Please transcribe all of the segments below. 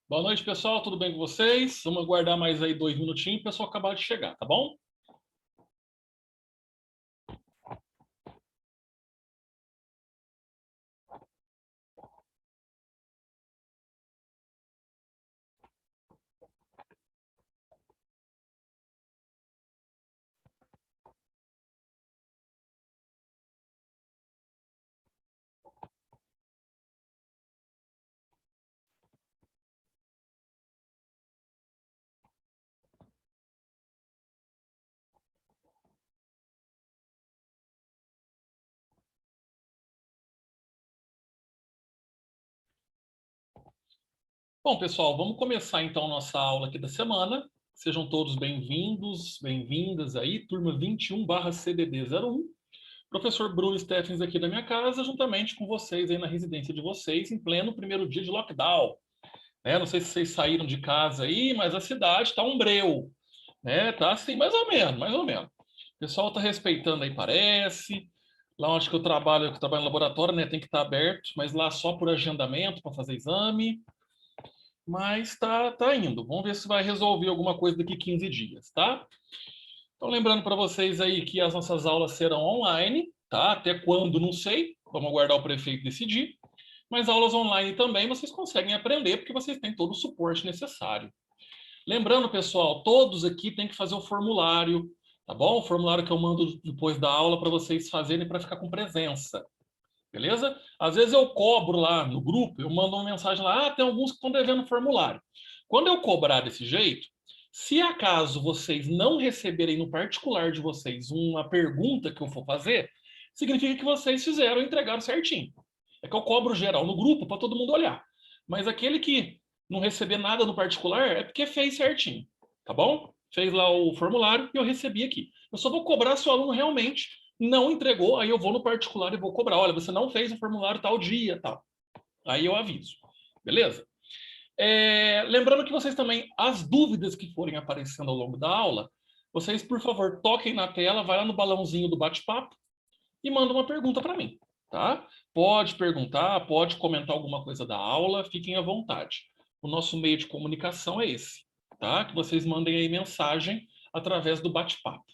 Boa noite, pessoal. Tudo bem com vocês? Vamos aguardar mais aí 2 minutinhos. O pessoal acabar de chegar, tá bom? Bom, pessoal, vamos começar então nossa aula aqui da semana. Sejam todos bem-vindos, bem-vindas aí, turma 21/CDD01. Professor Bruno Steffens aqui da minha casa, juntamente com vocês aí na residência de vocês, em pleno primeiro dia de lockdown. Não sei se vocês saíram de casa aí, mas a cidade está um breu, né? Tá assim, mais ou menos, mais ou menos. O pessoal está respeitando aí, parece. Lá onde que eu trabalho no laboratório, né? Tem que estar aberto, mas lá só por agendamento para fazer exame. Mas tá indo. Vamos ver se vai resolver alguma coisa daqui 15 dias, tá? Então, lembrando para vocês aí que as nossas aulas serão online, tá? Até quando, não sei. Vamos aguardar o prefeito decidir. Mas aulas online também vocês conseguem aprender, porque vocês têm todo o suporte necessário. Lembrando, pessoal, todos aqui têm que fazer o formulário, tá bom? O formulário que eu mando depois da aula para vocês fazerem para ficar com presença. Beleza? Às vezes eu cobro lá no grupo, eu mando uma mensagem lá, tem alguns que estão devendo formulário. Quando eu cobrar desse jeito, se acaso vocês não receberem no particular de vocês uma pergunta que eu for fazer, significa que vocês fizeram e entregaram certinho. É que eu cobro geral no grupo para todo mundo olhar. Mas aquele que não receber nada no particular é porque fez certinho, tá bom? Fez lá o formulário e eu recebi aqui. Eu só vou cobrar se o aluno realmente não entregou, aí eu vou no particular e vou cobrar. Olha, você não fez o formulário tal dia, tal. Aí eu aviso. Beleza? Lembrando que vocês também, as dúvidas que forem aparecendo ao longo da aula, vocês, por favor, toquem na tela, vai lá no balãozinho do bate-papo e manda uma pergunta para mim, tá? Pode perguntar, pode comentar alguma coisa da aula, fiquem à vontade. O nosso meio de comunicação é esse, tá? Que vocês mandem aí mensagem através do bate-papo.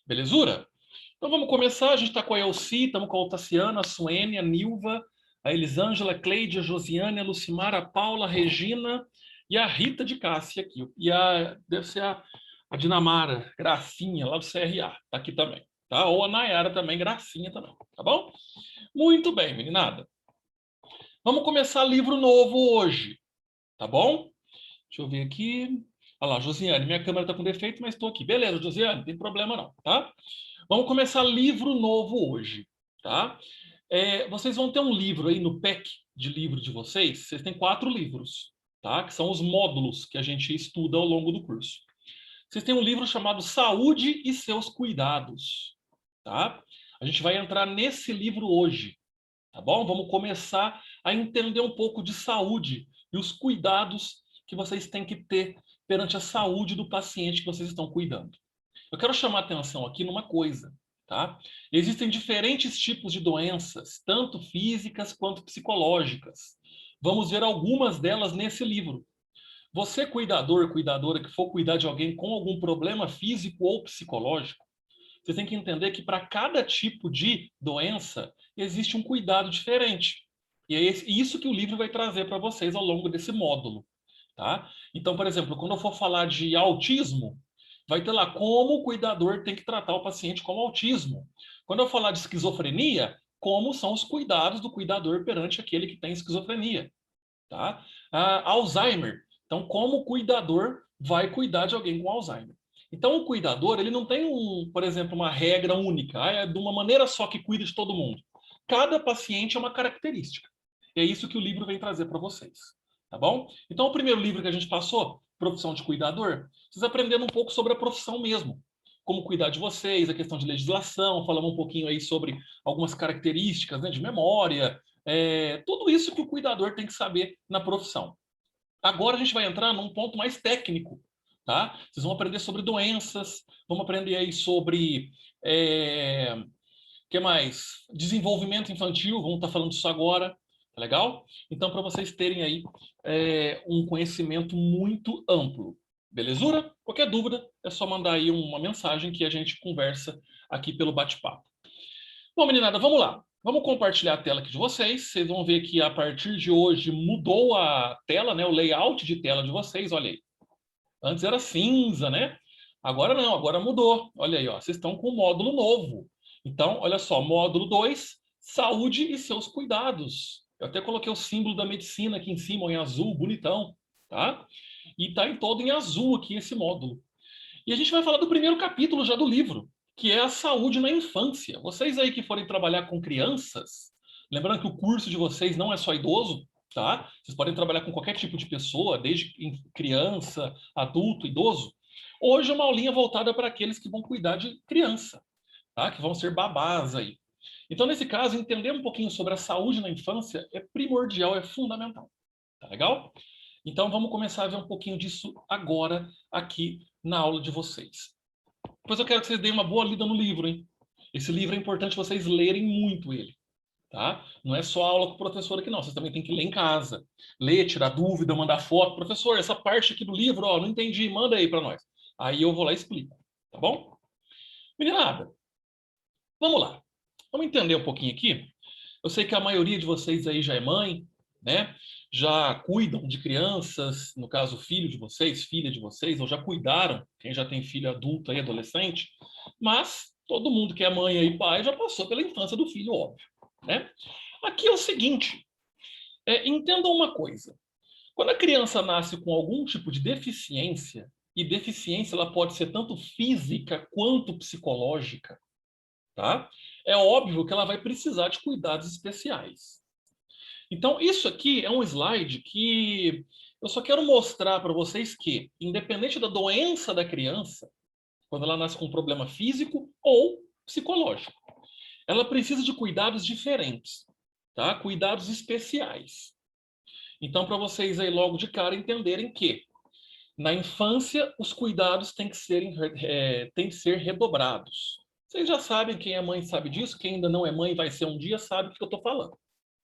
Belezura? Então vamos começar. A gente está com a Elci, estamos com a Altaciana, a Suene, a Nilva, a Elisângela, a Cleide, a Josiane, a Lucimara, a Paula, a Regina e a Rita de Cássia aqui. Deve ser a Dinamara, Gracinha, lá do CRA, está aqui também. Tá? Ou a Nayara também, Gracinha também. Tá bom? Muito bem, meninada. Vamos começar livro novo hoje. Tá bom? Deixa eu ver aqui. Olha lá, Josiane, minha câmera está com defeito, mas estou aqui. Beleza, Josiane, não tem problema não, tá? Vamos começar livro novo hoje, tá? Vocês vão ter um livro aí no pack de livro de vocês. Vocês têm 4 livros, tá? Que são os módulos que a gente estuda ao longo do curso. Vocês têm um livro chamado Saúde e seus Cuidados, tá? A gente vai entrar nesse livro hoje, tá bom? Vamos começar a entender um pouco de saúde e os cuidados que vocês têm que ter perante a saúde do paciente que vocês estão cuidando. Eu quero chamar a atenção aqui numa coisa, tá? Existem diferentes tipos de doenças, tanto físicas quanto psicológicas. Vamos ver algumas delas nesse livro. Você, cuidador, cuidadora, que for cuidar de alguém com algum problema físico ou psicológico, você tem que entender que para cada tipo de doença existe um cuidado diferente. E é isso que o livro vai trazer para vocês ao longo desse módulo, tá? Então, por exemplo, quando eu for falar de autismo, vai ter lá como o cuidador tem que tratar o paciente com autismo. Quando eu falar de esquizofrenia, como são os cuidados do cuidador perante aquele que tem esquizofrenia, tá? Alzheimer. Então, como o cuidador vai cuidar de alguém com Alzheimer? Então, o cuidador, ele não tem, por exemplo, uma regra única, é de uma maneira só que cuida de todo mundo. Cada paciente é uma característica. E é isso que o livro vem trazer para vocês. Tá bom? Então, o primeiro livro que a gente passou, Profissão de Cuidador, vocês aprenderam um pouco sobre a profissão mesmo. Como cuidar de vocês, a questão de legislação, falamos um pouquinho aí sobre algumas características, né, de memória, tudo isso que o cuidador tem que saber na profissão. Agora a gente vai entrar num ponto mais técnico, tá? Vocês vão aprender sobre doenças, vamos aprender aí sobre, que mais? Desenvolvimento infantil, vamos estar falando disso agora, Tá legal? Então, para vocês terem aí um conhecimento muito amplo. Belezura? Qualquer dúvida, é só mandar aí uma mensagem que a gente conversa aqui pelo bate-papo. Bom, meninada, vamos lá. Vamos compartilhar a tela aqui de vocês. Vocês vão ver que a partir de hoje mudou a tela, né? O layout de tela de vocês, olha aí. Antes era cinza, né? Agora não, agora mudou. Olha aí, ó, vocês estão com um módulo novo. Então, olha só, módulo 2, saúde e seus cuidados. Eu até coloquei o símbolo da medicina aqui em cima, em azul, bonitão, tá? E tá em todo em azul aqui esse módulo. E a gente vai falar do primeiro capítulo já do livro, que é a saúde na infância. Vocês aí que forem trabalhar com crianças, lembrando que o curso de vocês não é só idoso, tá? Vocês podem trabalhar com qualquer tipo de pessoa, desde criança, adulto, idoso. Hoje é uma aulinha voltada para aqueles que vão cuidar de criança, tá? Que vão ser babás aí. Então, nesse caso, entender um pouquinho sobre a saúde na infância é primordial, é fundamental. Tá legal? Então, vamos começar a ver um pouquinho disso agora, aqui na aula de vocês. Depois eu quero que vocês deem uma boa lida no livro, hein? Esse livro é importante vocês lerem muito ele, tá? Não é só aula com o professor aqui, não. Vocês também têm que ler em casa. Ler, tirar dúvida, mandar foto. Professor, essa parte aqui do livro, ó, não entendi, manda aí para nós. Aí eu vou lá e explico, tá bom? Meninada, vamos lá. Vamos entender um pouquinho aqui. Eu sei que a maioria de vocês aí já é mãe, né? Já cuidam de crianças, no caso, filho de vocês, filha de vocês, ou já cuidaram, quem já tem filho adulto e adolescente, mas todo mundo que é mãe e pai já passou pela infância do filho, óbvio, né? Aqui é o seguinte, entendam uma coisa. Quando a criança nasce com algum tipo de deficiência, e deficiência ela pode ser tanto física quanto psicológica, tá? É óbvio que ela vai precisar de cuidados especiais. Então, isso aqui é um slide que eu só quero mostrar para vocês que, independente da doença da criança, quando ela nasce com um problema físico ou psicológico, ela precisa de cuidados diferentes, tá? Cuidados especiais. Então, para vocês aí logo de cara entenderem que, na infância, os cuidados têm que ser redobrados. Vocês já sabem, quem é mãe sabe disso, quem ainda não é mãe vai ser um dia, sabe o que eu estou falando.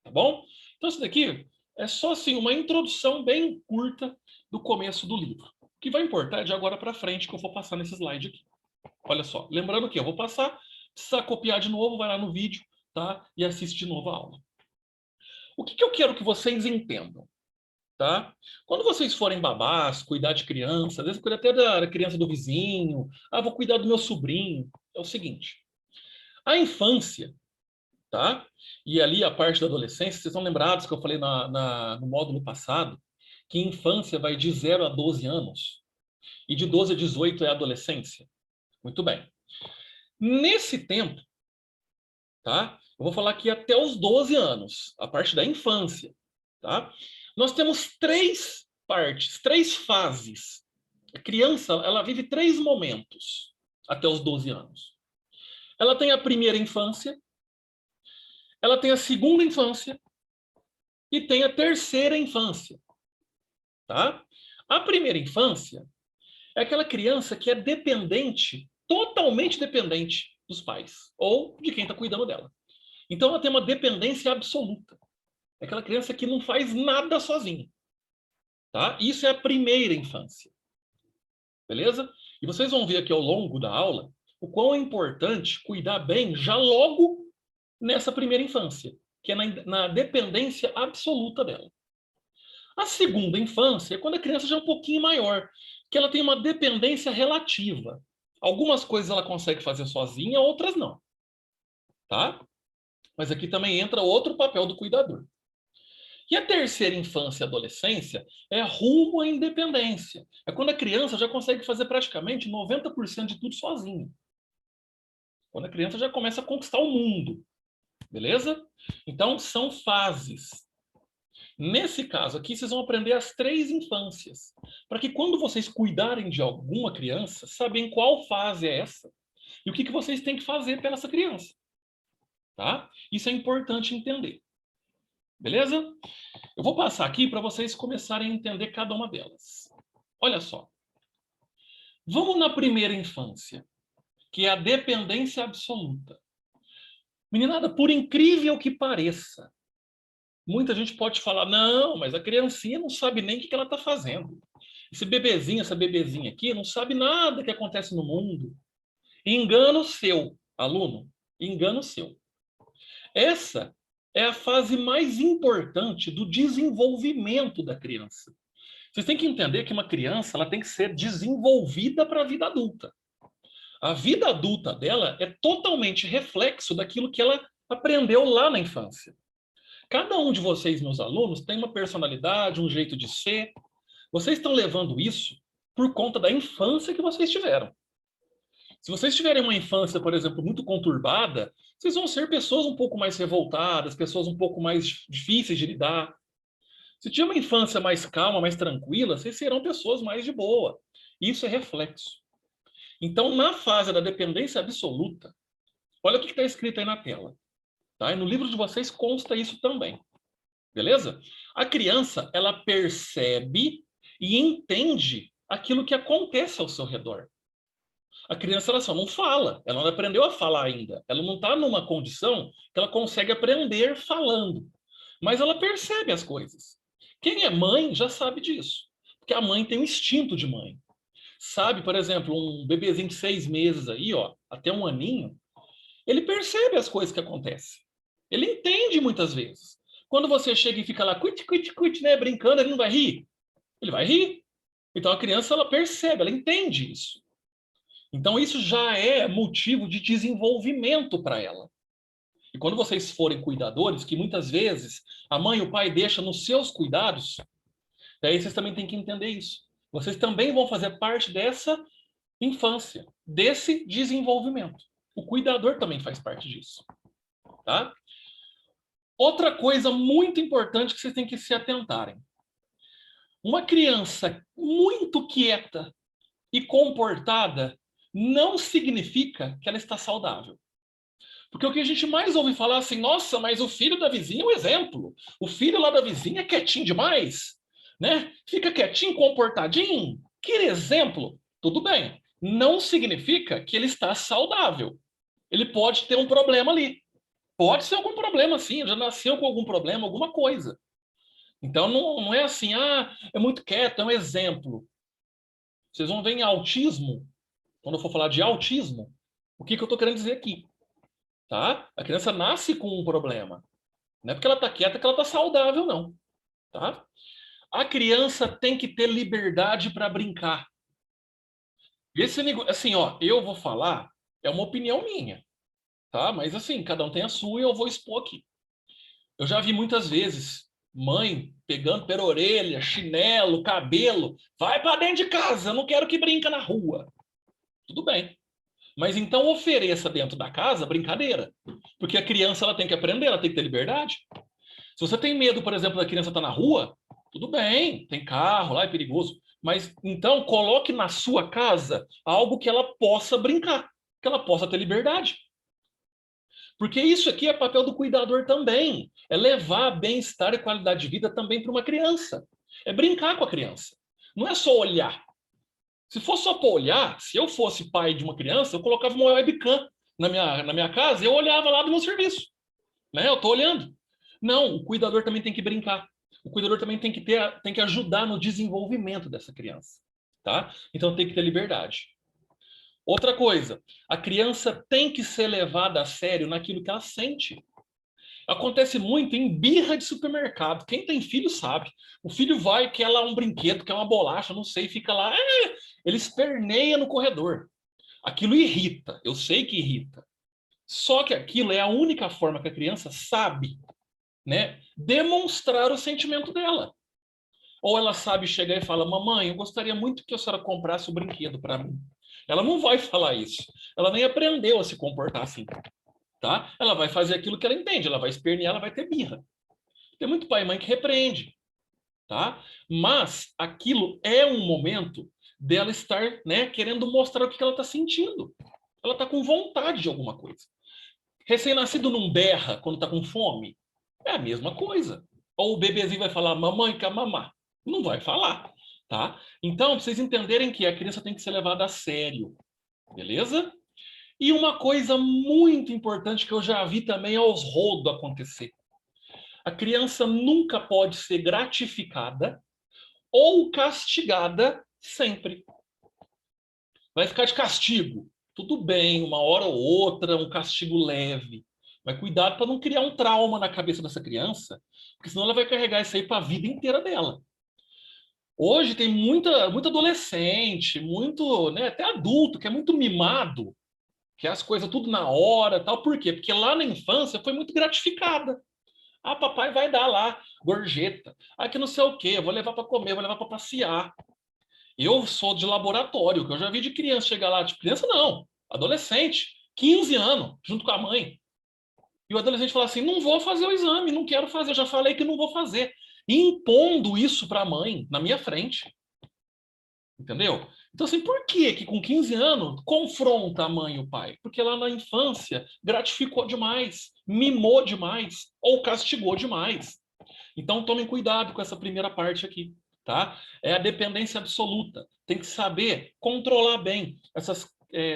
Tá bom? Então, isso daqui é só assim uma introdução bem curta do começo do livro. O que vai importar é de agora para frente que eu vou passar nesse slide aqui. Olha só, lembrando que eu vou passar, precisa copiar de novo, vai lá no vídeo, tá? E assiste de novo a aula. O que eu quero que vocês entendam, tá? Quando vocês forem babás, cuidar de criança, às vezes cuidar até da criança do vizinho, vou cuidar do meu sobrinho, é o seguinte, a infância, tá? E ali a parte da adolescência, vocês estão lembrados que eu falei no módulo passado, que infância vai de 0 a 12 anos, e de 12 a 18 é adolescência. Muito bem. Nesse tempo, tá? Eu vou falar aqui até os 12 anos, a parte da infância, tá? Nós temos três partes, três fases. A criança, ela vive três momentos até os 12 anos. Ela tem a primeira infância, ela tem a segunda infância e tem a terceira infância, tá? A primeira infância é aquela criança que é dependente, totalmente dependente dos pais ou de quem está cuidando dela. Então ela tem uma dependência absoluta. É aquela criança que não faz nada sozinha, tá? Isso é a primeira infância, beleza? E vocês vão ver aqui ao longo da aula o quão é importante cuidar bem já logo nessa primeira infância, que é na dependência absoluta dela. A segunda infância é quando a criança já é um pouquinho maior, que ela tem uma dependência relativa. Algumas coisas ela consegue fazer sozinha, outras não, tá? Mas aqui também entra outro papel do cuidador. E a terceira infância e adolescência é rumo à independência. É quando a criança já consegue fazer praticamente 90% de tudo sozinha. Quando a criança já começa a conquistar o mundo. Beleza? Então, são fases. Nesse caso aqui, vocês vão aprender as três infâncias. Para que quando vocês cuidarem de alguma criança, sabem qual fase é essa e o que vocês têm que fazer pela essa criança. Tá? Isso é importante entender. Beleza? Eu vou passar aqui para vocês começarem a entender cada uma delas. Olha só. Vamos na primeira infância, que é a dependência absoluta. Meninada, por incrível que pareça, Muita gente pode falar, não, mas a criancinha não sabe nem o que ela está fazendo. Esse bebezinho, essa bebezinha aqui não sabe nada que acontece no mundo. Engano seu, aluno, engano seu. Essa é a fase mais importante do desenvolvimento da criança. Vocês têm que entender que uma criança ela tem que ser desenvolvida para a vida adulta. A vida adulta dela é totalmente reflexo daquilo que ela aprendeu lá na infância. Cada um de vocês, meus alunos, tem uma personalidade, um jeito de ser. Vocês estão levando isso por conta da infância que vocês tiveram. Se vocês tiverem uma infância, por exemplo, muito conturbada, vocês vão ser pessoas um pouco mais revoltadas, pessoas um pouco mais difíceis de lidar. Se tiver uma infância mais calma, mais tranquila, vocês serão pessoas mais de boa. Isso é reflexo. Então, na fase da dependência absoluta, olha o que está escrito aí na tela. Tá? E no livro de vocês consta isso também. Beleza? A criança, ela percebe e entende aquilo que acontece ao seu redor. A criança ela só não fala, ela não aprendeu a falar ainda. Ela não está numa condição que ela consegue aprender falando. Mas ela percebe as coisas. Quem é mãe já sabe disso. Porque a mãe tem um instinto de mãe. Sabe, por exemplo, um bebezinho de 6 meses aí, ó, até um aninho, ele percebe as coisas que acontecem. Ele entende muitas vezes. Quando você chega e fica lá, né, brincando, ele não vai rir? Ele vai rir. Então a criança, ela percebe, ela entende isso. Então isso já é motivo de desenvolvimento para ela. E quando vocês forem cuidadores, que muitas vezes a mãe e o pai deixam nos seus cuidados, daí vocês também têm que entender isso. Vocês também vão fazer parte dessa infância, desse desenvolvimento. O cuidador também faz parte disso. Tá? Outra coisa muito importante que vocês têm que se atentarem. Uma criança muito quieta e comportada não significa que ela está saudável. Porque o que a gente mais ouve falar é assim, nossa, mas o filho da vizinha é um exemplo. O filho lá da vizinha é quietinho demais, né? Fica quietinho, comportadinho. Que exemplo. Tudo bem. Não significa que ele está saudável. Ele pode ter um problema ali. Pode ser algum problema, sim. Já nasceu com algum problema, alguma coisa. Então, não é assim, é muito quieto, é um exemplo. Vocês vão ver em autismo, quando eu for falar de autismo, o que eu estou querendo dizer aqui? Tá? A criança nasce com um problema. Não é porque ela está quieta que ela está saudável, não. Tá? A criança tem que ter liberdade para brincar. Esse negócio, assim, ó, eu vou falar, é uma opinião minha, tá? Mas assim, cada um tem a sua e eu vou expor aqui. Eu já vi muitas vezes mãe pegando pela orelha, chinelo, cabelo, vai para dentro de casa, eu não quero que brinca na rua. Tudo bem. Mas então ofereça dentro da casa brincadeira. Porque a criança ela tem que aprender, ela tem que ter liberdade. Se você tem medo, por exemplo, da criança estar na rua, tudo bem, tem carro lá, é perigoso. Mas então coloque na sua casa algo que ela possa brincar, que ela possa ter liberdade. Porque isso aqui é papel do cuidador também. É levar bem-estar e qualidade de vida também para uma criança. É brincar com a criança. Não é só olhar. Se fosse só para olhar, se eu fosse pai de uma criança, eu colocava uma webcam na minha casa e eu olhava lá do meu serviço. Né? Eu estou olhando. Não, o cuidador também tem que brincar. O cuidador também tem que ajudar no desenvolvimento dessa criança. Tá? Então tem que ter liberdade. Outra coisa, a criança tem que ser levada a sério naquilo que ela sente. Acontece muito em birra de supermercado. Quem tem filho sabe. O filho vai, quer lá um brinquedo, quer uma bolacha, não sei, fica lá, ele esperneia no corredor. Aquilo irrita, eu sei que irrita. Só que aquilo é a única forma que a criança sabe, né, demonstrar o sentimento dela. Ou ela sabe chegar e fala, mamãe, eu gostaria muito que a senhora comprasse o brinquedo para mim. Ela não vai falar isso. Ela nem aprendeu a se comportar assim. Tá? Ela vai fazer aquilo que ela entende, ela vai espernear, ela vai ter birra. Tem muito pai e mãe que repreende, tá? Mas aquilo é um momento dela estar, né, querendo mostrar o que ela está sentindo. Ela está com vontade de alguma coisa. Recém-nascido não berra quando está com fome? É a mesma coisa. Ou o bebezinho vai falar, mamãe quer mamar? Não vai falar, tá? Então, pra vocês entenderem que a criança tem que ser levada a sério, beleza? E uma coisa muito importante que eu já vi também aos rodos acontecer. A criança nunca pode ser gratificada ou castigada sempre. Vai ficar de castigo. Tudo bem, uma hora ou outra, um castigo leve. Mas cuidado para não criar um trauma na cabeça dessa criança, porque senão ela vai carregar isso aí para a vida inteira dela. Hoje tem muito adolescente, muito, né, até adulto, que é muito mimado, que é as coisas tudo na hora, tal. Por quê? Porque lá na infância foi muito gratificada. Ah, papai vai dar lá gorjeta. Ah, que não sei o quê, eu vou levar para comer, vou levar para passear. Eu sou de laboratório, que eu já vi de criança chegar lá, de criança não, adolescente, 15 anos, junto com a mãe. E o adolescente fala assim: não vou fazer o exame, não quero fazer, eu já falei que não vou fazer. Impondo isso para a mãe, na minha frente. Entendeu? Então, assim, por que com 15 anos confronta a mãe e o pai? Porque lá na infância gratificou demais, mimou demais ou castigou demais. Então, tomem cuidado com essa primeira parte aqui, tá? É a dependência absoluta. Tem que saber controlar bem essas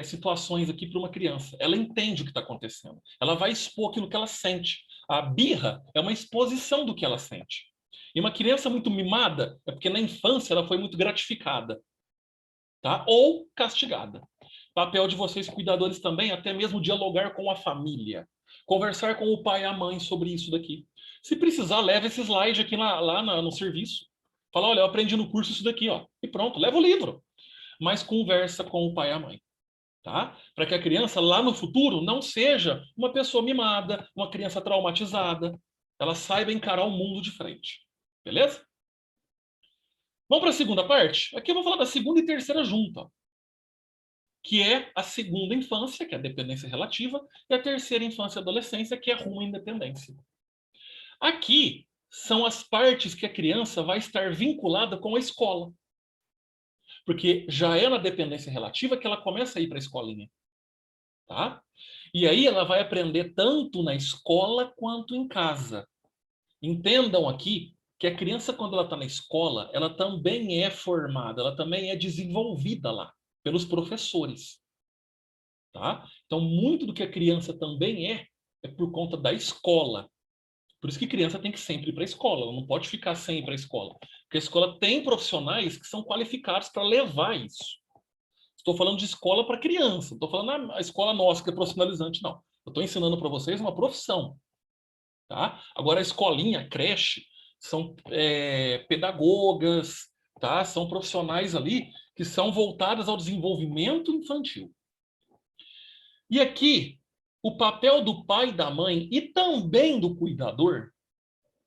situações aqui para uma criança. Ela entende o que está acontecendo. Ela vai expor aquilo que ela sente. A birra é uma exposição do que ela sente. E uma criança muito mimada é porque na infância ela foi muito gratificada, tá? Ou castigada. Papel de vocês, cuidadores, também, até mesmo dialogar com a família. Conversar com o pai e a mãe sobre isso daqui. Se precisar, leva esse slide aqui no serviço. Fala, olha, eu aprendi no curso isso daqui, ó. E pronto, leva o livro. Mas conversa com o pai e a mãe, tá? Para que a criança, lá no futuro, não seja uma pessoa mimada, uma criança traumatizada. Ela saiba encarar o mundo de frente. Beleza? Vamos para a segunda parte? Aqui eu vou falar da segunda e terceira junta, que é a segunda infância, que é a dependência relativa, e a terceira infância e adolescência, que é rumo à independência. Aqui são as partes que a criança vai estar vinculada com a escola. Porque já é na dependência relativa que ela começa a ir para a escolinha. Tá? E aí ela vai aprender tanto na escola quanto em casa. Entendam aqui que a criança, quando ela está na escola, ela também é formada, ela também é desenvolvida lá pelos professores. Tá? Então, muito do que a criança também é por conta da escola. Por isso que criança tem que sempre ir para a escola, ela não pode ficar sem ir para a escola. Porque a escola tem profissionais que são qualificados para levar isso. Estou falando de escola para criança, não estou falando a escola nossa, que é profissionalizante, não. Eu estou ensinando para vocês uma profissão. Tá? Agora, a escolinha, a creche, são pedagogas, tá? São profissionais ali que são voltadas ao desenvolvimento infantil. E aqui, o papel do pai e da mãe e também do cuidador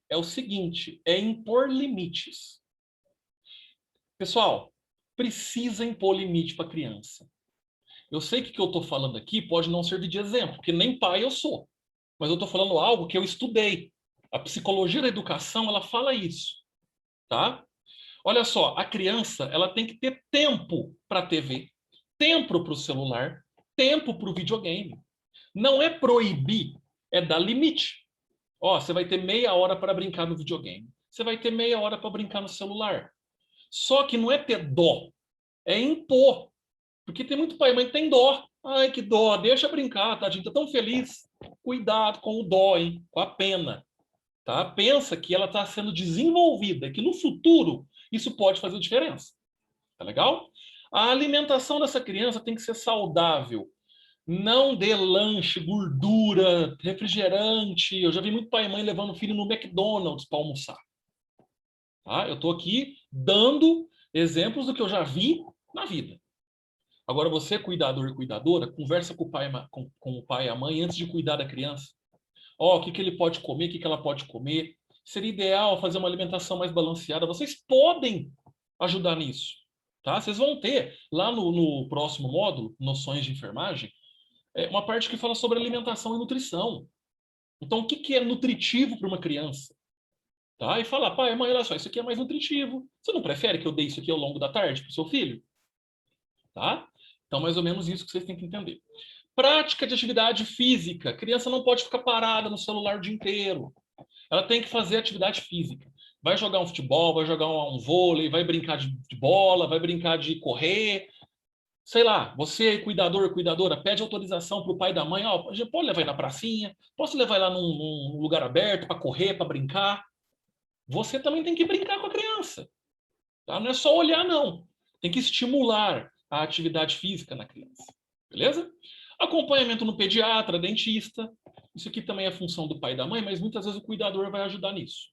é o seguinte, é impor limites. Pessoal, precisa impor limite para a criança. Eu sei que o que eu estou falando aqui pode não servir de exemplo, porque nem pai eu sou. Mas eu estou falando algo que eu estudei. A psicologia da educação, ela fala isso, tá? Olha só, a criança, ela tem que ter tempo para a TV, tempo para o celular, tempo para o videogame. Não é proibir, é dar limite. Ó, você vai ter meia hora para brincar no videogame. Você vai ter meia hora para brincar no celular. Só que não é ter dó, é impor. Porque tem muito pai e mãe que tem dó. Ai, que dó, deixa brincar, tadinho, tá tão feliz. Cuidado com o dó, hein? Com a pena. Tá? Pensa que ela está sendo desenvolvida, que no futuro isso pode fazer diferença. Tá legal? A alimentação dessa criança tem que ser saudável. Não dê lanche, gordura, refrigerante. Eu já vi muito pai e mãe levando o filho no McDonald's para almoçar. Tá? Eu estou aqui dando exemplos do que eu já vi na vida. Agora, você, cuidador e cuidadora, conversa com o pai e a mãe antes de cuidar da criança. Ó, o que ele pode comer, o que ela pode comer. Seria ideal fazer uma alimentação mais balanceada. Vocês podem ajudar nisso. Tá? Vocês vão ter, lá no próximo módulo, Noções de Enfermagem, uma parte que fala sobre alimentação e nutrição. Então, o que é nutritivo para uma criança? Tá? E falar, pai, mãe, olha só, isso aqui é mais nutritivo. Você não prefere que eu dê isso aqui ao longo da tarde para o seu filho? Tá? Então, mais ou menos isso que vocês têm que entender. Prática de atividade física. A criança não pode ficar parada no celular o dia inteiro. Ela tem que fazer atividade física. Vai jogar um futebol, vai jogar um vôlei, vai brincar de bola, vai brincar de correr. sei lá, você, cuidador, cuidadora, pede autorização para o pai da mãe, ó, pode levar ele na pracinha, posso levar ele lá num lugar aberto para correr, para brincar. Você também tem que brincar com a criança. Tá? Não é só olhar, não. Tem que estimular a atividade física na criança. Beleza? Acompanhamento no pediatra, dentista. Isso aqui também é função do pai e da mãe, mas muitas vezes o cuidador vai ajudar nisso.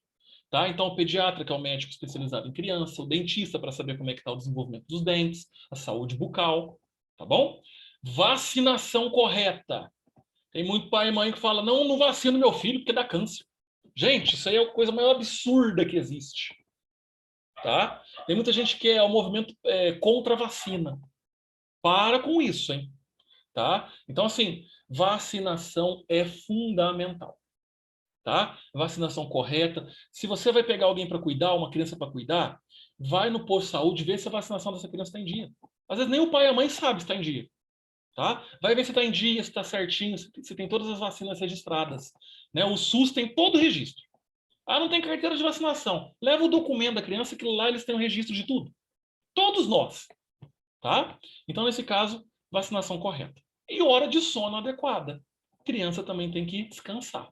Tá? Então, o pediatra, que é o médico especializado em criança, o dentista, para saber como é que está o desenvolvimento dos dentes, a saúde bucal, tá bom? Vacinação correta. Tem muito pai e mãe que fala, não, não vacino meu filho porque dá câncer. Gente, isso aí é a coisa mais absurda que existe. Tá? Tem muita gente que é o movimento contra a vacina. Para com isso, hein? Tá? Então, assim, vacinação é fundamental. Tá? Vacinação correta. Se você vai pegar alguém para cuidar, uma criança para cuidar, vai no posto de saúde ver se a vacinação dessa criança está em dia. Às vezes nem o pai e a mãe sabem se está em dia. Tá? Vai ver se está em dia, se está certinho, se tem todas as vacinas registradas. Né? O SUS tem todo o registro. Ah, não tem carteira de vacinação. Leva o documento da criança que lá eles têm o registro de tudo. Todos nós. Tá? Então, nesse caso, vacinação correta. E hora de sono adequada. A criança também tem que descansar.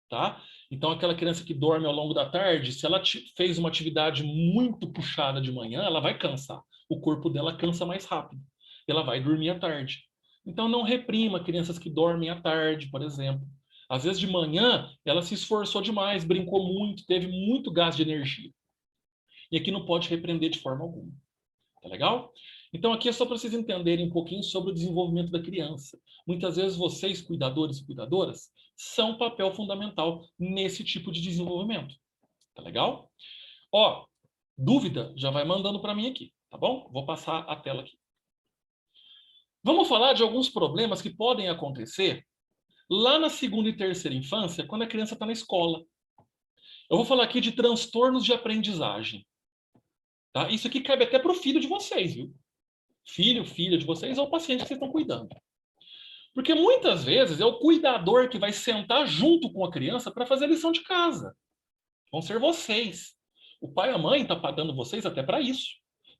Tá? Então, aquela criança que dorme ao longo da tarde, se ela fez uma atividade muito puxada de manhã, ela vai cansar. O corpo dela cansa mais rápido. Ela vai dormir à tarde. Então, não reprima crianças que dormem à tarde, por exemplo. Às vezes, de manhã, ela se esforçou demais, brincou muito, teve muito gasto de energia. E aqui não pode repreender de forma alguma. Tá legal? Então, aqui é só para vocês entenderem um pouquinho sobre o desenvolvimento da criança. Muitas vezes vocês, cuidadores e cuidadoras, são papel fundamental nesse tipo de desenvolvimento. Tá legal? Ó, dúvida, já vai mandando para mim aqui, tá bom? Vou passar a tela aqui. Vamos falar de alguns problemas que podem acontecer lá na segunda e terceira infância, quando a criança está na escola. Eu vou falar aqui de transtornos de aprendizagem. Tá? Isso aqui cabe até para o filho de vocês, viu? Filho, filha de vocês ou o paciente que vocês estão cuidando. Porque muitas vezes é o cuidador que vai sentar junto com a criança para fazer a lição de casa. Vão ser vocês. O pai e a mãe estão pagando vocês até para isso,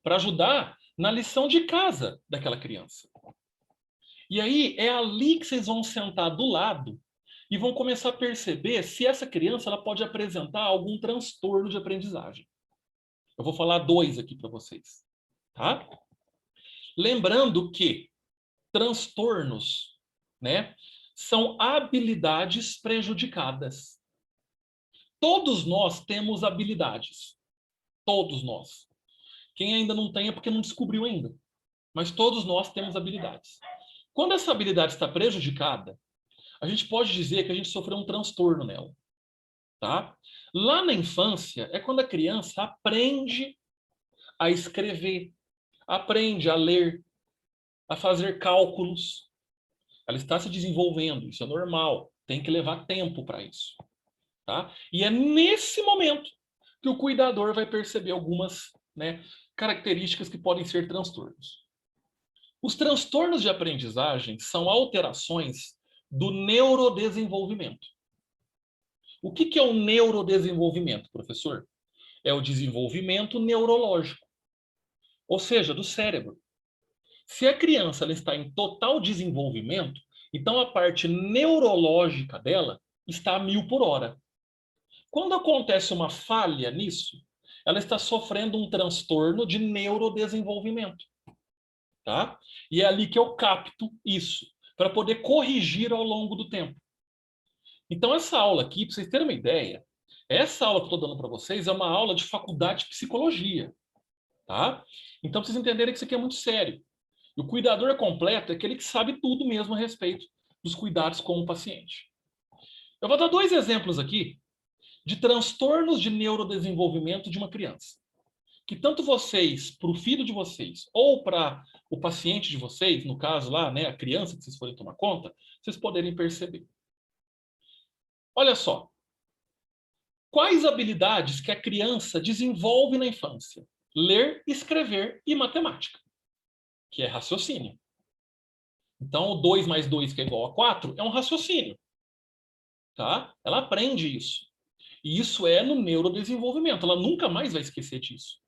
para ajudar na lição de casa daquela criança. E aí é ali que vocês vão sentar do lado e vão começar a perceber se essa criança ela pode apresentar algum transtorno de aprendizagem. Eu vou falar 2 aqui para vocês, tá? Lembrando que transtornos, né, são habilidades prejudicadas. Todos nós temos habilidades. Todos nós. Quem ainda não tem é porque não descobriu ainda. Mas todos nós temos habilidades. Quando essa habilidade está prejudicada, a gente pode dizer que a gente sofreu um transtorno nela. Tá? Lá na infância é quando a criança aprende a escrever, aprende a ler, a fazer cálculos. Ela está se desenvolvendo, isso é normal. Tem que levar tempo para isso. Tá? E é nesse momento que o cuidador vai perceber algumas, né, características que podem ser transtornos. Os transtornos de aprendizagem são alterações do neurodesenvolvimento. O que é o neurodesenvolvimento, professor? É o desenvolvimento neurológico, ou seja, do cérebro. Se a criança ela está em total desenvolvimento, então a parte neurológica dela está a 1000 por hora. Quando acontece uma falha nisso, ela está sofrendo um transtorno de neurodesenvolvimento. Tá? E é ali que eu capto isso, para poder corrigir ao longo do tempo. Então, essa aula aqui, para vocês terem uma ideia, essa aula que eu estou dando para vocês é uma aula de faculdade de psicologia. Tá? Então, para vocês entenderem que isso aqui é muito sério. E o cuidador completo é aquele que sabe tudo mesmo a respeito dos cuidados com o paciente. Eu vou dar 2 exemplos aqui de transtornos de neurodesenvolvimento de uma criança. Que tanto vocês, para o filho de vocês, ou para o paciente de vocês, no caso lá, né, a criança que vocês forem tomar conta, vocês poderem perceber. Olha só. Quais habilidades que a criança desenvolve na infância? Ler, escrever e matemática, que é raciocínio. Então, o 2 mais 2, que é igual a 4, é um raciocínio. Tá? Ela aprende isso. E isso é no neurodesenvolvimento. Ela nunca mais vai esquecer disso.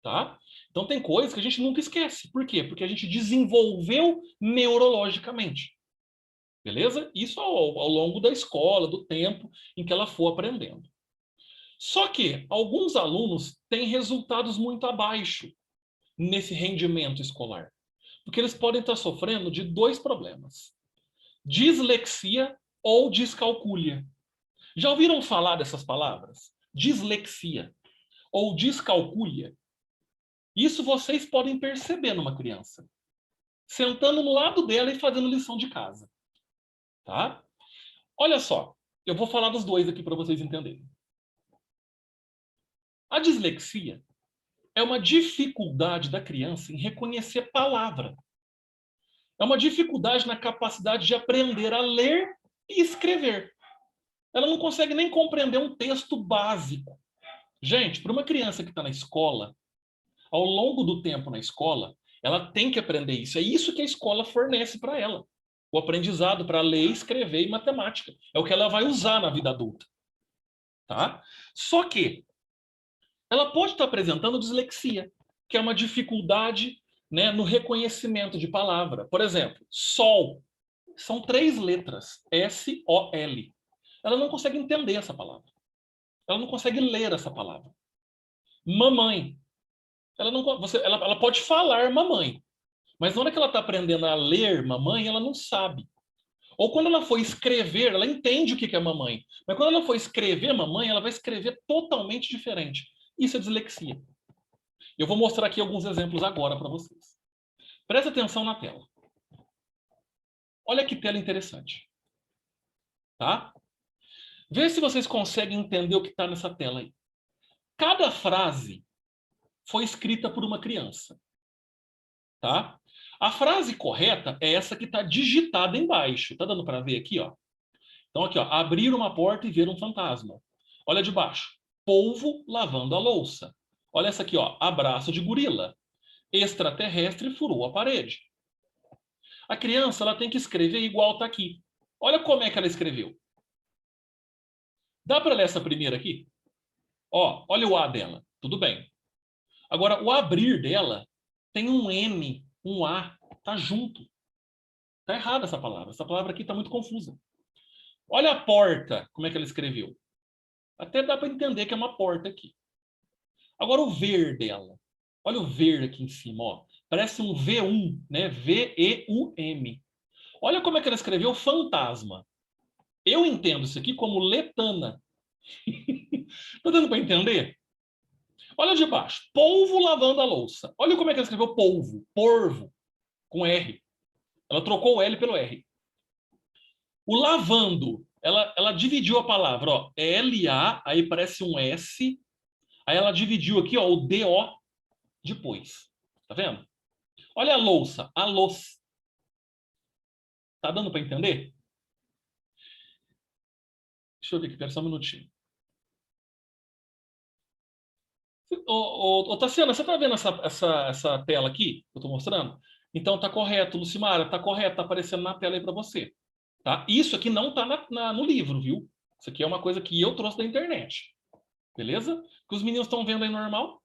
tá? Então tem coisas que a gente nunca esquece. Por quê? Porque a gente desenvolveu neurologicamente. Beleza? Isso ao longo da escola, do tempo em que ela for aprendendo. Só que alguns alunos têm resultados muito abaixo nesse rendimento escolar. Porque eles podem estar sofrendo de dois problemas: dislexia ou descalculia. Já ouviram falar dessas palavras? Dislexia ou descalculia? Isso vocês podem perceber numa criança, sentando no lado dela e fazendo lição de casa, tá? Olha só, eu vou falar dos dois aqui para vocês entenderem. A dislexia é uma dificuldade da criança em reconhecer palavra. É uma dificuldade na capacidade de aprender a ler e escrever. Ela não consegue nem compreender um texto básico. Gente, para uma criança que está na escola, ao longo do tempo na escola, ela tem que aprender isso. É isso que a escola fornece para ela. O aprendizado para ler, escrever e matemática. É o que ela vai usar na vida adulta. Tá? Só que ela pode estar apresentando dislexia, que é uma dificuldade, né, no reconhecimento de palavra. Por exemplo, sol. São 3 letras, S-O-L. Ela não consegue entender essa palavra. Ela não consegue ler essa palavra. Mamãe. Ela pode falar mamãe, mas na hora que ela está aprendendo a ler mamãe, ela não sabe. Ou quando ela for escrever, ela entende o que é mamãe. Mas quando ela for escrever mamãe, ela vai escrever totalmente diferente. Isso é dislexia. Eu vou mostrar aqui alguns exemplos agora para vocês. Presta atenção na tela. Olha que tela interessante. Tá? Vê se vocês conseguem entender o que está nessa tela aí. Cada frase foi escrita por uma criança. Tá? A frase correta é essa que está digitada embaixo. Tá dando para ver aqui, ó? Então aqui, ó, abrir uma porta e ver um fantasma. Olha de baixo. Polvo lavando a louça. Olha essa aqui, ó, abraço de gorila. Extraterrestre furou a parede. A criança, ela tem que escrever igual tá aqui. Olha como é que ela escreveu. Dá para ler essa primeira aqui? Ó, olha o A dela. Tudo bem. Agora, o abrir dela tem um M, um A, tá junto. Tá errada essa palavra. Essa palavra aqui tá muito confusa. Olha a porta, como é que ela escreveu. Até dá para entender que é uma porta aqui. Agora o ver dela. Olha o ver aqui em cima, ó. Parece um V1, né? V-E-U-M. Olha como é que ela escreveu fantasma. Eu entendo isso aqui como letana. Tá dando para entender? Olha de baixo. Polvo lavando a louça. Olha como é que ela escreveu polvo. Porvo. Com R. Ela trocou o L pelo R. O lavando. Ela dividiu a palavra, ó. L-A, aí parece um S. Aí ela dividiu aqui, ó, o D-O depois. Tá vendo? Olha a louça. A louça. Tá dando para entender? Deixa eu ver aqui, pera só um minutinho. Ô, Tassiana, você tá vendo essa tela aqui que eu tô mostrando? Então tá correto, Lucimara, tá correto, tá aparecendo na tela aí para você. Tá? Isso aqui não tá no livro, viu? Isso aqui é uma coisa que eu trouxe da internet. Beleza? Que os meninos estão vendo aí normal.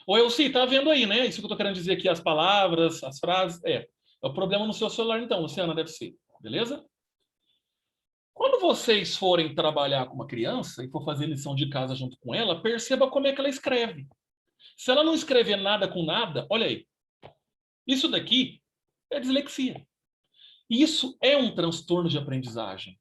Ou eu sim, tá vendo aí, né? Isso que eu tô querendo dizer aqui, as palavras, as frases. É o problema no seu celular, então, Luciana, deve ser. Beleza? Quando vocês forem trabalhar com uma criança e for fazer lição de casa junto com ela, perceba como é que ela escreve. Se ela não escrever nada com nada, olha aí. Isso daqui é dislexia. Isso é um transtorno de aprendizagem.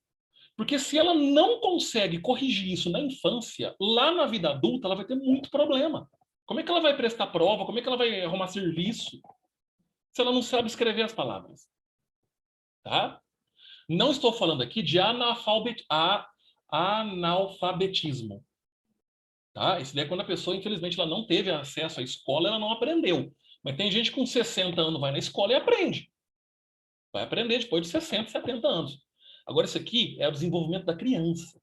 Porque se ela não consegue corrigir isso na infância, lá na vida adulta ela vai ter muito problema. Como é que ela vai prestar prova? Como é que ela vai arrumar serviço se ela não sabe escrever as palavras? Tá? Não estou falando aqui de analfabetismo. Tá? Isso daí é quando a pessoa, infelizmente, ela não teve acesso à escola, ela não aprendeu. Mas tem gente com 60 anos vai na escola e aprende. Vai aprender depois de 60, 70 anos. Agora, isso aqui é o desenvolvimento da criança.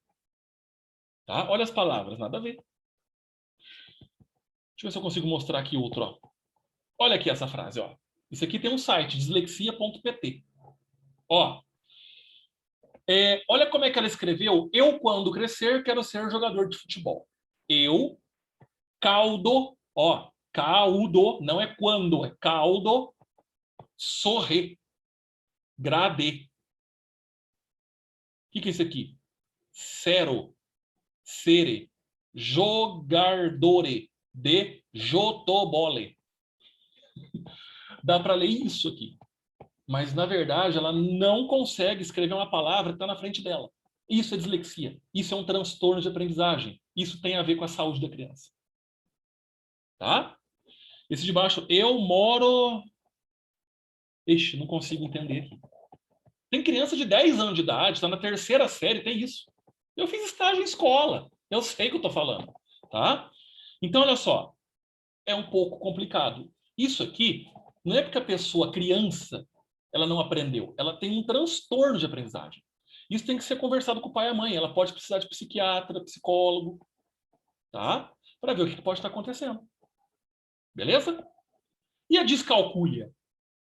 Tá? Olha as palavras, nada a ver. Deixa eu ver se eu consigo mostrar aqui outro. Ó. Olha aqui essa frase. Ó. Isso aqui tem um site, dislexia.pt. Ó, olha como é que ela escreveu. Eu, quando crescer, quero ser jogador de futebol. Eu, caldo, ó, Caldo, não é quando, é caldo. Sorre. Grade. O que é isso aqui? Cero. Sere. Jogardore. De jotobole. Dá para ler isso aqui. Mas, na verdade, ela não consegue escrever uma palavra que está na frente dela. Isso é dislexia. Isso é um transtorno de aprendizagem. Isso tem a ver com a saúde da criança. Tá? Esse de baixo, eu moro... Ixi, não consigo entender aqui. Tem criança de 10 anos de idade, está na terceira série, tem isso. Eu fiz estágio em escola. Eu sei o que eu estou falando. Tá? Então, olha só. É um pouco complicado. Isso aqui não é porque a pessoa, criança, ela não aprendeu. Ela tem um transtorno de aprendizagem. Isso tem que ser conversado com o pai e a mãe. Ela pode precisar de psiquiatra, psicólogo, tá? Para ver o que pode estar acontecendo. Beleza? E a descalculia?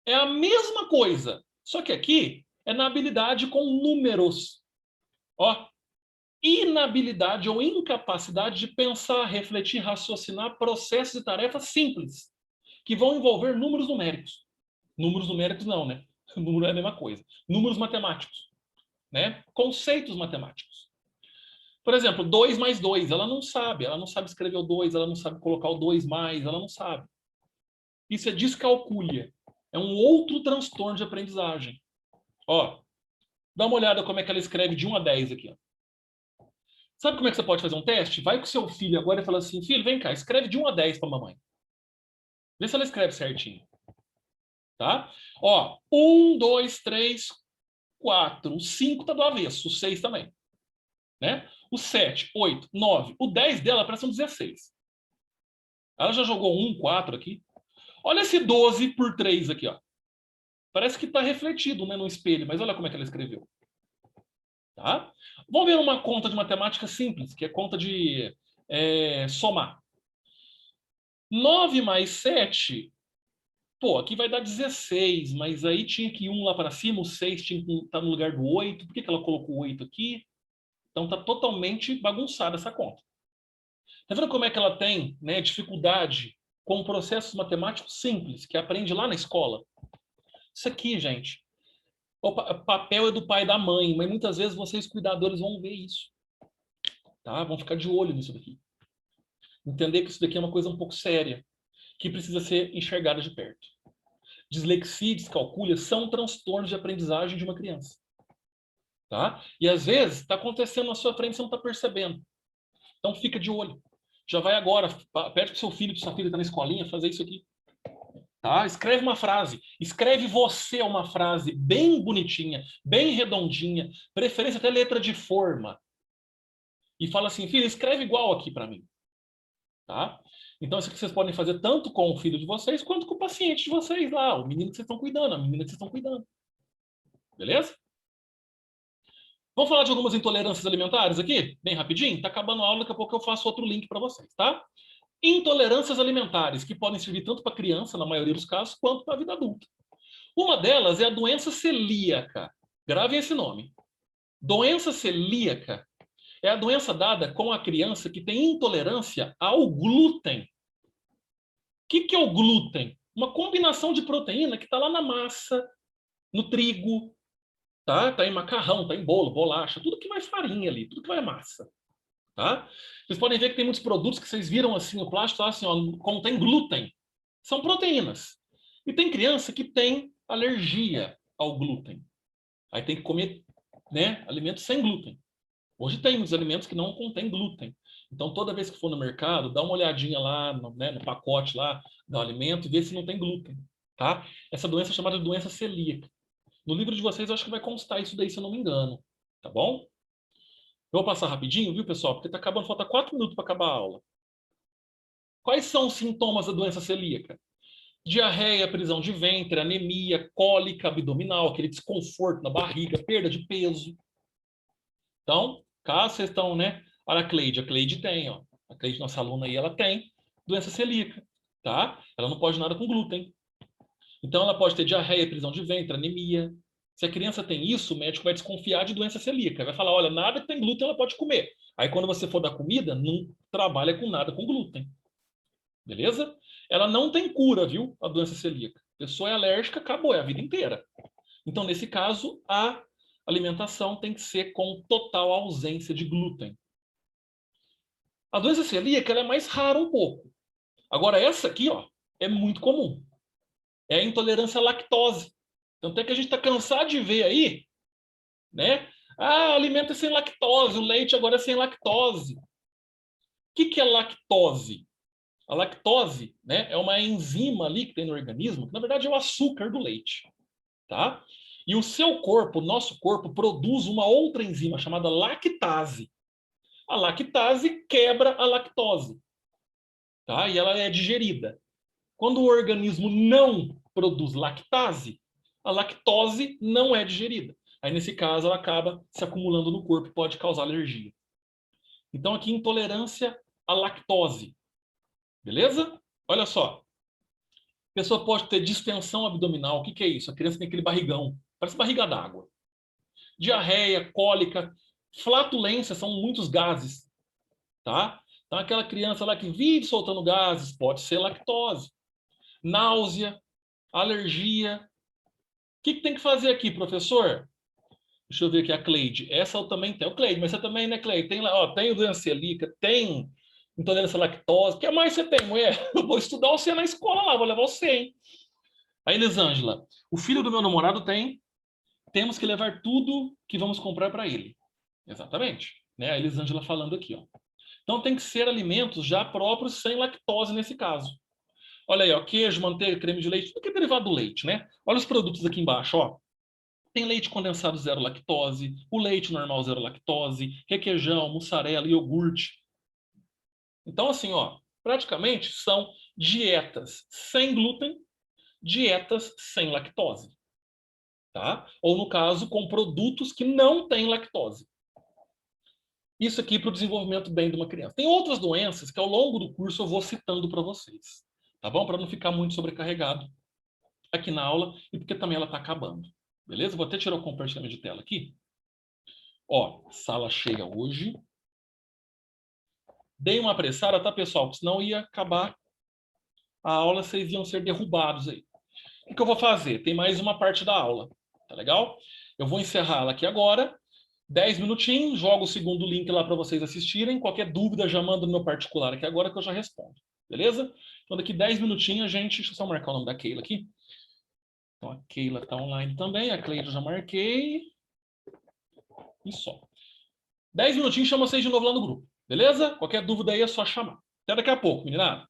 É a mesma coisa, só que aqui é na habilidade com números. Ó, inabilidade ou incapacidade de pensar, refletir, raciocinar processos e tarefas simples, que vão envolver números numéricos. Números numéricos não, né? Número é a mesma coisa. Números matemáticos, né? Conceitos matemáticos. Por exemplo, 2 mais 2, ela não sabe escrever o 2, ela não sabe colocar o 2 mais, ela não sabe. Isso é descalculia. É um outro transtorno de aprendizagem. Ó, dá uma olhada como é que ela escreve de 1 a 10 aqui, ó. Sabe como é que você pode fazer um teste? Vai com seu filho agora e fala assim, filho, vem cá, escreve de 1 a 10 para mamãe. Vê se ela escreve certinho. Tá? Ó, 1, 2, 3, 4. O 5 tá do avesso, o 6 também. Né? O 7, 8, 9. O 10 dela parece um 16. Ela já jogou 1, 4 aqui. Olha esse 12 por 3 aqui, ó. Parece que está refletido, né, no espelho, mas olha como é que ela escreveu. Tá? Vamos ver uma conta de matemática simples, que é conta de somar. 9 mais 7, pô, aqui vai dar 16, mas aí tinha que ir 1 lá para cima, o 6 tinha que estar no lugar do 8. Por que ela colocou o 8 aqui? Então está totalmente bagunçada essa conta. Tá vendo como é que ela tem, né, dificuldade com processos matemáticos simples, que aprende lá na escola? Isso aqui, gente, o papel é do pai e da mãe, mas muitas vezes vocês, cuidadores, vão ver isso. Tá? Vão ficar de olho nisso daqui. Entender que isso daqui é uma coisa um pouco séria, que precisa ser enxergada de perto. Dislexia e descalculia são transtornos de aprendizagem de uma criança. Tá? E às vezes está acontecendo na sua frente e você não está percebendo. Então fica de olho. Já vai agora, pede para o seu filho, para sua filha que está na escolinha, fazer isso aqui. Tá? Escreve uma frase. Escreve você uma frase bem bonitinha, bem redondinha, preferência até letra de forma. E fala assim, filho, escreve igual aqui para mim. Tá? Então, isso que vocês podem fazer tanto com o filho de vocês, quanto com o paciente de vocês lá, o menino que vocês estão cuidando, a menina que vocês estão cuidando. Beleza? Vamos falar de algumas intolerâncias alimentares aqui? Bem rapidinho? Tá acabando a aula, daqui a pouco eu faço outro link para vocês, tá? Intolerâncias alimentares, que podem servir tanto para criança, na maioria dos casos, quanto para a vida adulta. Uma delas é a doença celíaca. Gravem esse nome. Doença celíaca é a doença dada com a criança que tem intolerância ao glúten. O que é o glúten? Uma combinação de proteína que está lá na massa, no trigo, tá? Tá em macarrão, tá em bolo, bolacha, tudo que vai farinha ali, tudo que vai massa. Tá? Vocês podem ver que tem muitos produtos que vocês viram assim, o plástico tá assim, ó, contém glúten. São proteínas. E tem criança que tem alergia ao glúten. Aí tem que comer, né, alimentos sem glúten. Hoje tem muitos alimentos que não contêm glúten. Então, toda vez que for no mercado, dá uma olhadinha lá no, né, no pacote lá do alimento e vê se não tem glúten. Tá? Essa doença é chamada de doença celíaca. No livro de vocês, eu acho que vai constar isso daí, se eu não me engano. Tá bom? Eu vou passar rapidinho, viu, pessoal? Porque tá acabando, falta 4 minutos para acabar a aula. Quais são os sintomas da doença celíaca? Diarreia, prisão de ventre, anemia, cólica abdominal, aquele desconforto na barriga, perda de peso. Então, caso vocês estão, né? Olha a Cleide tem, ó. A Cleide, nossa aluna aí, ela tem doença celíaca, tá? Ela não pode nada com glúten. Então, ela pode ter diarreia, prisão de ventre, anemia. Se a criança tem isso, o médico vai desconfiar de doença celíaca. Vai falar, olha, nada que tem glúten ela pode comer. Aí, quando você for dar comida, não trabalha com nada com glúten. Beleza? Ela não tem cura, viu? A doença celíaca. A pessoa é alérgica, acabou, é a vida inteira. Então, nesse caso, a alimentação tem que ser com total ausência de glúten. A doença celíaca ela é mais rara um pouco. Agora, essa aqui, ó, é muito comum. É a intolerância à lactose. Tanto é que a gente está cansado de ver aí, né? Ah, alimento é sem lactose, o leite agora é sem lactose. O que é lactose? A lactose, né, é uma enzima ali que tem no organismo, que na verdade é o açúcar do leite, tá? E o seu corpo, o nosso corpo, produz uma outra enzima chamada lactase. A lactase quebra a lactose, tá? E ela é digerida. Quando o organismo não produz lactase, a lactose não é digerida. Aí, nesse caso, ela acaba se acumulando no corpo e pode causar alergia. Então, aqui, intolerância à lactose. Beleza? Olha só. A pessoa pode ter distensão abdominal. O que é isso? A criança tem aquele barrigão. Parece barriga d'água. Diarreia, cólica, flatulência, são muitos gases. Tá? Então, aquela criança lá que vive soltando gases, pode ser lactose. Náusea, alergia. O que tem que fazer aqui, professor? Deixa eu ver aqui a Cleide. Essa eu também tenho. Cleide, mas você também, né, Cleide? Tem, ó, tem doença celíaca, tem intolerância à lactose. O que mais você tem, mulher? Eu vou estudar você na escola lá, vou levar você, hein? Aí, Elisângela, o filho do meu namorado tem, temos que levar tudo que vamos comprar para ele. Exatamente. Né? A Elisângela falando aqui, ó. Então tem que ser alimentos já próprios sem lactose nesse caso. Olha aí, ó, queijo, manteiga, creme de leite, tudo que é derivado do leite, né? Olha os produtos aqui embaixo, ó. Tem leite condensado zero lactose, o leite normal zero lactose, requeijão, mussarela, iogurte. Então, assim, ó, praticamente são dietas sem glúten, dietas sem lactose. Tá? Ou, no caso, com produtos que não têm lactose. Isso aqui para o desenvolvimento bem de uma criança. Tem outras doenças que, ao longo do curso, eu vou citando para vocês. Tá bom? Para não ficar muito sobrecarregado aqui na aula e porque também ela está acabando. Beleza? Vou até tirar o compartilhamento de tela aqui. Ó, sala cheia hoje. Dei uma apressada, tá, pessoal? Porque senão ia acabar a aula, vocês iam ser derrubados aí. O que eu vou fazer? Tem mais uma parte da aula. Tá legal? Eu vou encerrá-la aqui agora. 10 minutinhos, jogo o segundo link lá para vocês assistirem. Qualquer dúvida, já manda no meu particular aqui agora que eu já respondo. Beleza? Então, daqui 10 minutinhos, a gente... Deixa eu só marcar o nome da Keila aqui. Então, a Keila está online também. A Cleide eu já marquei. E só. 10 minutinhos, chama vocês de novo lá no grupo. Beleza? Qualquer dúvida aí é só chamar. Até daqui a pouco, meninada.